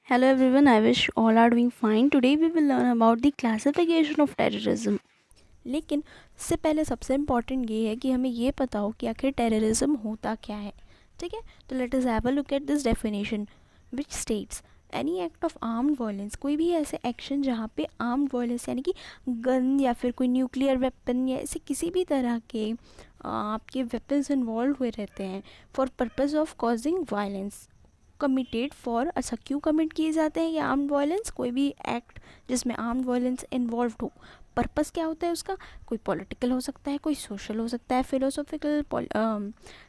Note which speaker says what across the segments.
Speaker 1: Hello everyone, I wish all are doing fine. Today we will learn about the classification of terrorism. लेकिन उससे पहले सबसे important ये है कि हमें ये पता हो कि आखिर टेररिज्म होता क्या है. ठीक है, तो late us have a look at this definition which states any act of armed violence. कोई भी ऐसे एक्शन जहाँ पे आर्म्ड वायलेंस यानी कि गन या फिर कोई न्यूक्लियर वेपन या ऐसे किसी भी तरह के आपके वेपन्स इन्वॉल्व हुए रहते हैं for purpose of causing violence committed for. अच्छा, क्यों कमिट किए जाते हैं ये आर्म्ड वायलेंस? कोई भी एक्ट जिसमें आर्म्ड वायलेंस इन्वॉल्व हो, पर्पस क्या होता है उसका? कोई पॉलिटिकल हो सकता है, कोई सोशल हो सकता है, फिलोसॉफिकल,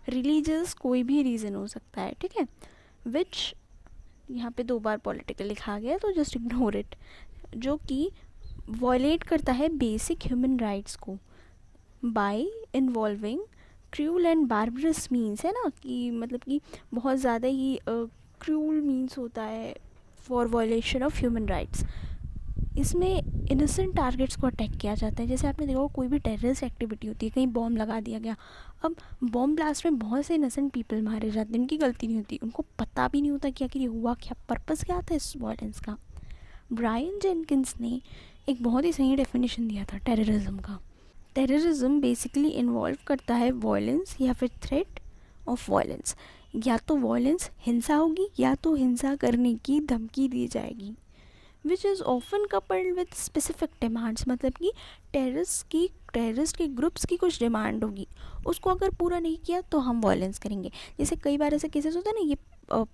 Speaker 1: रिलीजियस, कोई भी रीज़न हो सकता है. ठीक है, विच यहाँ पे 2 बार पॉलिटिकल लिखा गया तो जस्ट इग्नोर इट. जो कि वॉयलेट करता है बेसिक ह्यूमन राइट्स को bye involving cruel and बार्बरस means. है ना, कि मतलब कि बहुत ज़्यादा ही क्रूल मीन्स होता है for violation of human rights. इसमें इनोसेंट टारगेट्स को अटैक किया जाता है. जैसे आपने देखा कोई भी टेररिस्ट एक्टिविटी होती है, कहीं बॉम्ब लगा दिया गया. अब बॉम्ब ब्लास्ट में बहुत से इनोसेंट पीपल मारे जाते हैं, उनकी गलती नहीं होती, उनको पता भी नहीं होता कि आखिर ये हुआ क्या, पर्पस क्या था इस वॉयलेंस का. ब्रायन जेनकिंस ने एक बहुत ही सही डेफिनेशन दिया था टेररिज्म का. टेररिज्म बेसिकली इन्वॉल्व करता है वॉयलेंस या फिर थ्रेट ऑफ वॉयलेंस. या तो वॉयलेंस हिंसा होगी या तो हिंसा करने की धमकी दी जाएगी. Which is often coupled with specific demands. मतलब कि टेररिस्ट के ग्रुप्स की कुछ डिमांड होगी, उसको अगर पूरा नहीं किया तो हम वॉयलेंस करेंगे. जैसे कई बार ऐसे केसेस होते हैं ना, ये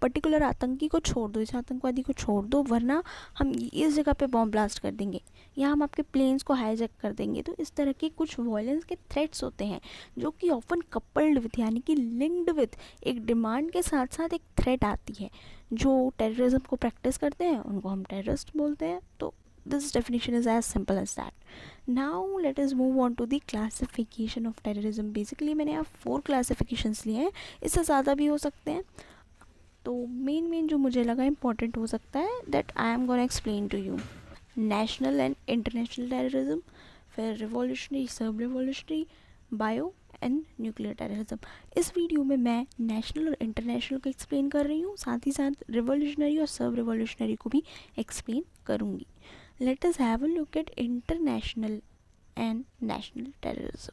Speaker 1: पर्टिकुलर आतंकी को छोड़ दो, इस आतंकवादी को छोड़ दो, वरना हम इस जगह पे बॉम्ब ब्लास्ट कर देंगे या हम आपके प्लेन्स को हाईजैक कर देंगे. तो इस तरह के कुछ वॉयलेंस के थ्रेट्स होते हैं जो कि ऑफन कपल्ड विथ यानी कि लिंक्ड विथ एक डिमांड के साथ साथ एक थ्रेट आती है. जो टेररिज्म को प्रैक्टिस करते हैं उनको हम टेररिस्ट बोलते हैं. तो this definition is as simple as that. Now let us move on to the classification of terrorism. Basically मैंने यहाँ 4 क्लासिफिकेशंस लिए हैं, इससे ज़्यादा भी हो सकते हैं. तो मेन जो मुझे लगा इम्पोर्टेंट हो सकता है that I am gonna explain to you. National and international terrorism, फिर रिवॉल्यूशनरी, सब revolutionary, bio and nuclear terrorism. इस वीडियो में मैं नेशनल और इंटरनेशनल को एक्सप्लेन कर रही हूँ, साथ ही साथ रिवॉल्यूशनरी और सब रिवॉल्यूशनरी को भी एक्सप्लेन करूँगी. Let us have a look at international and national terrorism.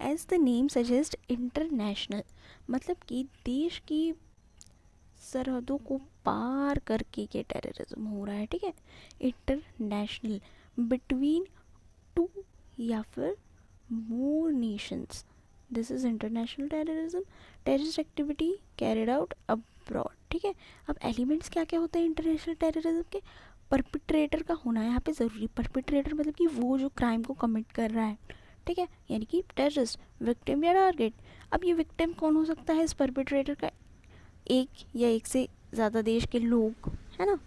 Speaker 1: As the name suggest international, मतलब कि देश की सरहदों को पार करके ये टेररिज्म हो रहा है. ठीक है, इंटरनेशनल बिटवीन 2 या फिर more nations. This is international terrorism. Terrorist activity carried out abroad. ठीक है, अब एलिमेंट्स क्या क्या होते हैं इंटरनेशनल टेररिज्म के? परपिट्रेटर का होना है यहाँ पे ज़रूरी. परपिट्रेटर मतलब कि वो जो क्राइम को कमिट कर रहा है. ठीक है, यानी कि टेररिस्ट, विक्टिम या टारगेट. अब ये विक्टिम कौन हो सकता है इस परपिट्रेटर का? एक या एक से ज़्यादा देश के लोग, है ना.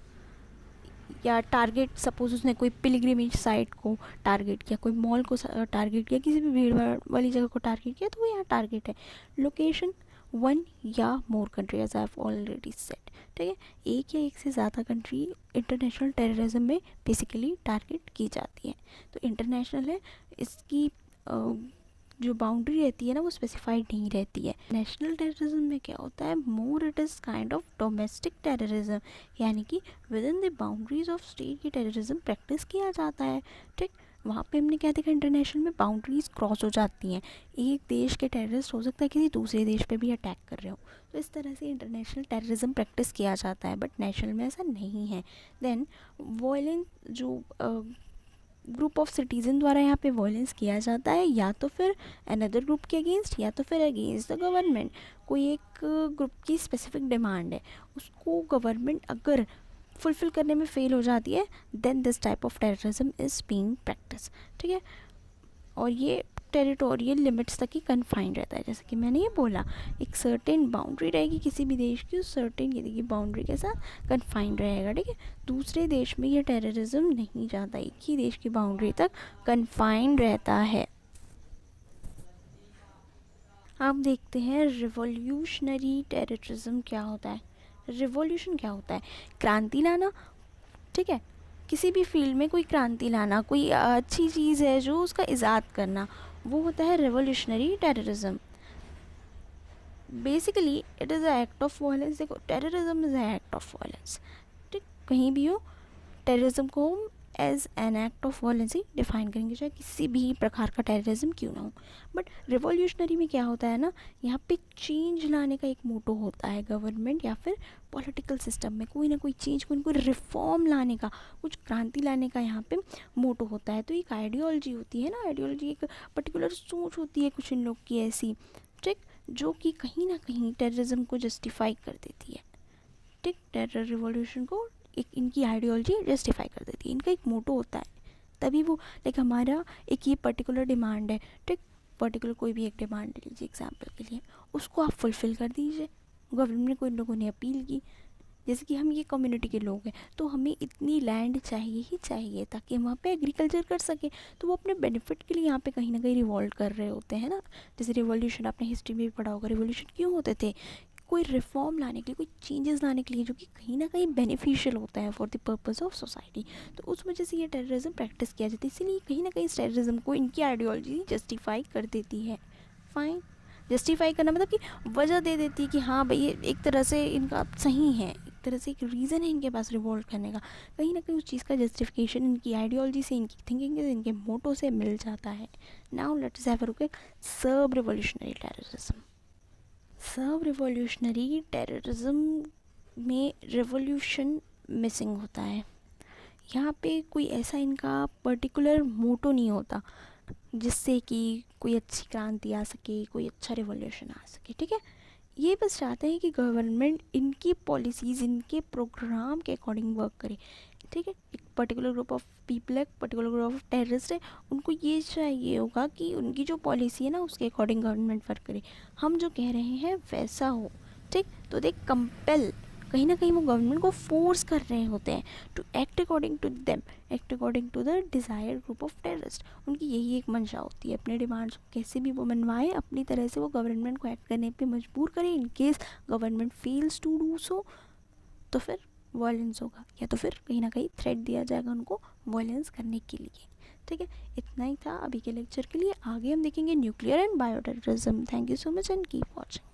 Speaker 1: या टारगेट, सपोज उसने कोई पिलग्रिमेज साइट को टारगेट किया, कोई मॉल को टारगेट किया, किसी भी भीड़ भाड़ वाली जगह को टारगेट किया, तो वो यहाँ टारगेट है. लोकेशन 1 या more country as I have already said. ठीक है, एक या एक से ज़्यादा कंट्री इंटरनेशनल टेररिज्म में बेसिकली टारगेट की जाती है. तो इंटरनेशनल है, इसकी जो बाउंड्री रहती है ना वो स्पेसिफाइड नहीं रहती है. नेशनल टेररिज्म में क्या होता है? More it is kind of domestic terrorism, यानी कि with in the boundaries of state ये टेररिज्म प्रैक्टिस किया जाता है. ठीक, वहाँ पे हमने क्या देखा, इंटरनेशनल में बाउंड्रीज क्रॉस हो जाती हैं. एक देश के टेररिस्ट हो सकता है किसी दूसरे देश पे भी अटैक कर रहे हो, तो इस तरह से इंटरनेशनल टेररिज्म प्रैक्टिस किया जाता है. बट नेशनल में ऐसा नहीं है. देन वॉयलेंस, जो ग्रुप ऑफ सिटीज़न द्वारा यहाँ पे वॉयलेंस किया जाता है, या तो फिर अनदर ग्रुप के अगेंस्ट या तो फिर अगेंस्ट द गवर्नमेंट. कोई एक ग्रुप की स्पेसिफिक डिमांड है, उसको गवर्नमेंट अगर फुलफ़िल करने में फेल हो जाती है, then this type of terrorism is being practice. ठीक है, और ये टेरिटोरियल लिमिट्स तक ही कन्फाइंड रहता है. जैसे कि मैंने ये बोला, एक सर्टेन बाउंड्री रहेगी किसी भी देश की, उस सर्टेन की बाउंड्री के साथ कन्फाइंड रहेगा. ठीक है, दूसरे देश में ये टेररिज्म नहीं जाता, एक ही देश की बाउंड्री तक कन्फाइंड रहता है. अब देखते हैं रिवॉल्यूशनरी टेररिज्म क्या होता है. रिवॉल्यूशन क्या होता है? क्रांति लाना. ठीक है, किसी भी फील्ड में कोई क्रांति लाना, कोई अच्छी चीज़ है जो उसका इजाद करना, वो होता है revolutionary terrorism. Basically it is a act of violence. देखो, terrorism is a act of violence, ठीक, कहीं भी हो टेररिज्म को हम as an act of violence ही डिफाइन करेंगे, चाहे किसी भी प्रकार का टेररिज्म क्यों ना हो। बट रिवॉल्यूशनरी में क्या होता है ना, यहाँ पे चेंज लाने का एक मोटो होता है गवर्नमेंट या फिर पॉलिटिकल सिस्टम में, कोई ना कोई चेंज, कोई ना कोई रिफॉर्म लाने का, कुछ क्रांति लाने का यहाँ पे मोटो होता है। तो एक आइडियोलॉजी होती है ना, आइडियोलॉजी एक पर्टिकुलर सोच होती है कुछ इन लोग की ऐसी, ठीक, जो कि कहीं ना कहीं टेररिज्म को जस्टिफाई कर देती है, ठीक, टेरर रिवॉल्यूशन को एक इनकी आइडियोलॉजी जस्टिफाई कर देती है, इनका एक मोटो होता है। तभी वो लाइक हमारा एक ये पर्टिकुलर डिमांड है, ठीक, पर्टिकुलर कोई भी एक डिमांड ले लीजिए एग्जाम्पल के लिए, उसको आप फुलफ़िल कर दीजिए। गवर्नमेंट को इन लोगों ने अपील की, जैसे कि हम ये कम्युनिटी के लोग हैं तो हमें इतनी लैंड चाहिए ही चाहिए ताकि हम वहाँ पे एग्रीकल्चर कर सकें, तो वो अपने बेनिफिट के लिए यहाँ पे कहीं ना कहीं रिवॉल्ट कर रहे होते हैं ना। जैसे रिवॉल्यूशन आपने हिस्ट्री में भी पढ़ा होगा, रिवॉल्यूशन क्यों होते थे, कोई रिफॉर्म लाने के लिए, कोई चेंजेस लाने के लिए जो कि कहीं ना कहीं बेनिफिशियल होता है for the purpose of society. तो उस वजह से ये टेररिज्म प्रैक्टिस किया जाता है, इसीलिए कहीं ना कहीं इस टेररिज्म को इनकी आइडियोलॉजी जस्टिफाई कर देती है। फाइन, जस्टिफाई करना मतलब कि वजह दे देती है कि हाँ भाई ये एक तरह से इनका सही है, एक तरह से एक रीज़न है इनके पास रिवोल्ट करने का, कहीं ना कहीं उस चीज़ का जस्टिफिकेशन इनकी आइडियोलॉजी से, इनकी थिंकिंग से, इनके मोटो से मिल जाता है। Now let's have a look eight सब रिवोल्यूशनरी टेररिज्म। सब रिवॉल्यूशनरी टेररिज्म में रिवॉल्यूशन मिसिंग होता है, यहाँ पे कोई ऐसा इनका पर्टिकुलर मोटो नहीं होता जिससे कि कोई अच्छी क्रांति आ सके, कोई अच्छा रिवॉल्यूशन आ सके, ठीक है। ये बस चाहते हैं कि गवर्नमेंट इनकी पॉलिसीज़, इनके प्रोग्राम के अकॉर्डिंग वर्क करे, ठीक है। एक पर्टिकुलर ग्रुप ऑफ पीपल है, पर्टिकुलर ग्रुप ऑफ टेररिस्ट है, उनको ये चाहिए होगा कि उनकी जो पॉलिसी है ना उसके अकॉर्डिंग गवर्नमेंट वर्क करे, हम जो कह रहे हैं वैसा हो, ठीक। तो दे कंपेल, कहीं ना कहीं वो गवर्नमेंट को फोर्स कर रहे होते हैं to act according to them, act according to the desired group of terrorist. उनकी यही एक मंशा होती है, अपने डिमांड्स को कैसे भी वो मनवाए, अपनी तरह से वो गवर्नमेंट को एक्ट करने पे मजबूर करें। In case government fails to do so तो फिर वायलेंस होगा, या तो फिर कहीं ना कहीं थ्रेट दिया जाएगा उनको वायलेंस करने के लिए, ठीक है। इतना ही था अभी के लेक्चर के लिए, आगे हम देखेंगे nuclear and bio terrorism. Thank you so much and keep watching.